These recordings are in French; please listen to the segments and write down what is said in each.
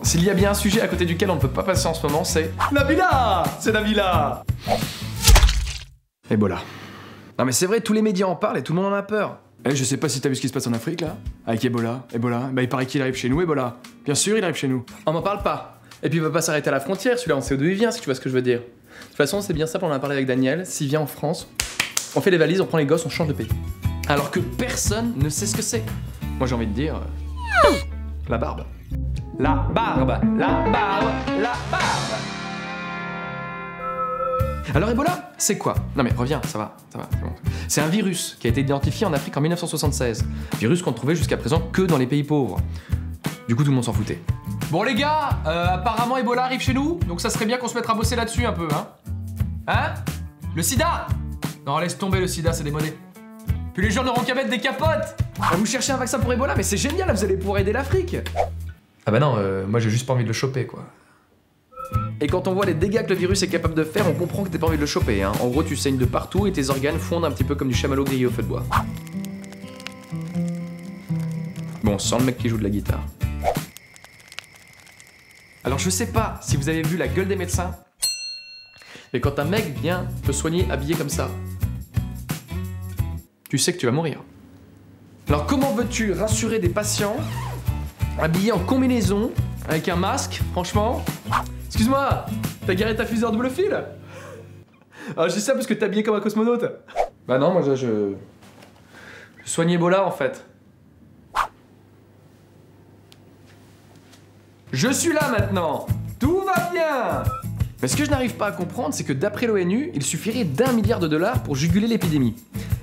S'il y a bien un sujet à côté duquel on ne peut pas passer en ce moment, c'est Nabila. C'est Nabila. Ebola. Non mais c'est vrai, tous les médias en parlent et tout le monde en a peur. Eh, je sais pas si t'as vu ce qui se passe en Afrique là, avec Ebola. Bah il paraît qu'il arrive chez nous, Ebola. Bien sûr, il arrive chez nous. On m'en parle pas. Et puis il va pas s'arrêter à la frontière, celui-là on sait d'où il vient, si tu vois ce que je veux dire. De toute façon, c'est bien simple, on en a parlé avec Daniel. S'il vient en France, on fait les valises, on prend les gosses, on change de pays. Alors que personne ne sait ce que c'est. Moi j'ai envie de dire... la barbe. La barbe, la barbe, la barbe. Alors Ebola, c'est quoi? Non mais reviens, ça va, c'est bon. C'est un virus qui a été identifié en Afrique en 1976. Virus qu'on ne trouvait jusqu'à présent que dans les pays pauvres. Du coup tout le monde s'en foutait. Bon les gars, apparemment Ebola arrive chez nous, donc ça serait bien qu'on se mette à bosser là-dessus un peu, hein? Hein? Le sida? Non, laisse tomber le sida, c'est démodé. Puis les gens n'auront qu'à mettre des capotes. Vous cherchez un vaccin pour Ebola, mais c'est génial, vous allez pouvoir aider l'Afrique. Ah bah non, moi j'ai juste pas envie de le choper, quoi. Et quand on voit les dégâts que le virus est capable de faire, on comprend que t'as pas envie de le choper, hein. En gros, tu saignes de partout et tes organes fondent un petit peu comme du chamallow grillé au feu de bois. Bon, sans le mec qui joue de la guitare. Alors je sais pas si vous avez vu la gueule des médecins, mais quand un mec vient te soigner habillé comme ça, tu sais que tu vas mourir. Alors comment veux-tu rassurer des patients habillés en combinaison, avec un masque, franchement? Excuse-moi, t'as garé ta fusée en double fil? Ah, je dis ça parce que t'es habillé comme un cosmonaute. Bah non, moi je soigne Ebola en fait. Je suis là maintenant. Tout va bien. Mais ce que je n'arrive pas à comprendre, c'est que d'après l'ONU, il suffirait d'1 milliard de dollars pour juguler l'épidémie.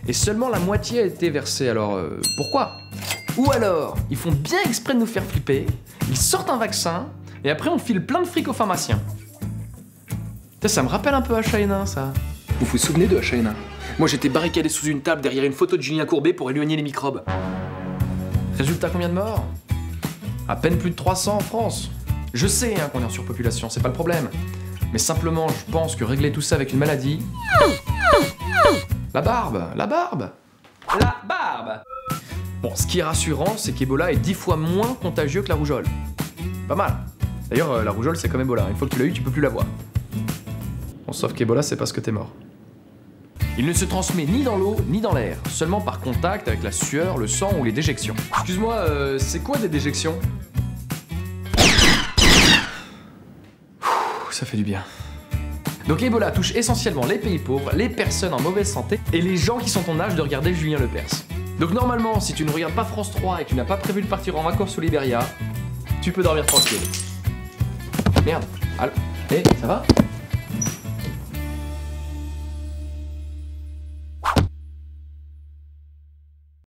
Et seulement la moitié a été versée, alors pourquoi? Ou alors, ils font bien exprès de nous faire flipper, ils sortent un vaccin, et après on file plein de fric aux pharmaciens. Ça me rappelle un peu H1N1, ça. Vous vous souvenez de H1N1? Moi j'étais barricadé sous une table derrière une photo de Julien Courbet pour éloigner les microbes. Résultat, combien de morts? À peine plus de 300 en France. Je sais hein, qu'on est en surpopulation, c'est pas le problème. Mais simplement, je pense que régler tout ça avec une maladie... La barbe, la barbe. La barbe. Bon, ce qui est rassurant, c'est qu'Ebola est 10 fois moins contagieux que la rougeole. Pas mal. D'ailleurs, la rougeole, c'est comme Ebola. Une fois que tu l'as eu, tu peux plus l'avoir. Bon, sauf qu'Ebola, c'est parce que t'es mort. Il ne se transmet ni dans l'eau, ni dans l'air. Seulement par contact avec la sueur, le sang ou les déjections. Excuse-moi, c'est quoi des déjections? Ça fait du bien. Donc Ebola touche essentiellement les pays pauvres, les personnes en mauvaise santé et les gens qui sont en âge de regarder Julien Lepers. Donc normalement, si tu ne regardes pas France 3 et que tu n'as pas prévu de partir en vacances au Libéria, tu peux dormir tranquille. Merde. Allô? Hé, ça va?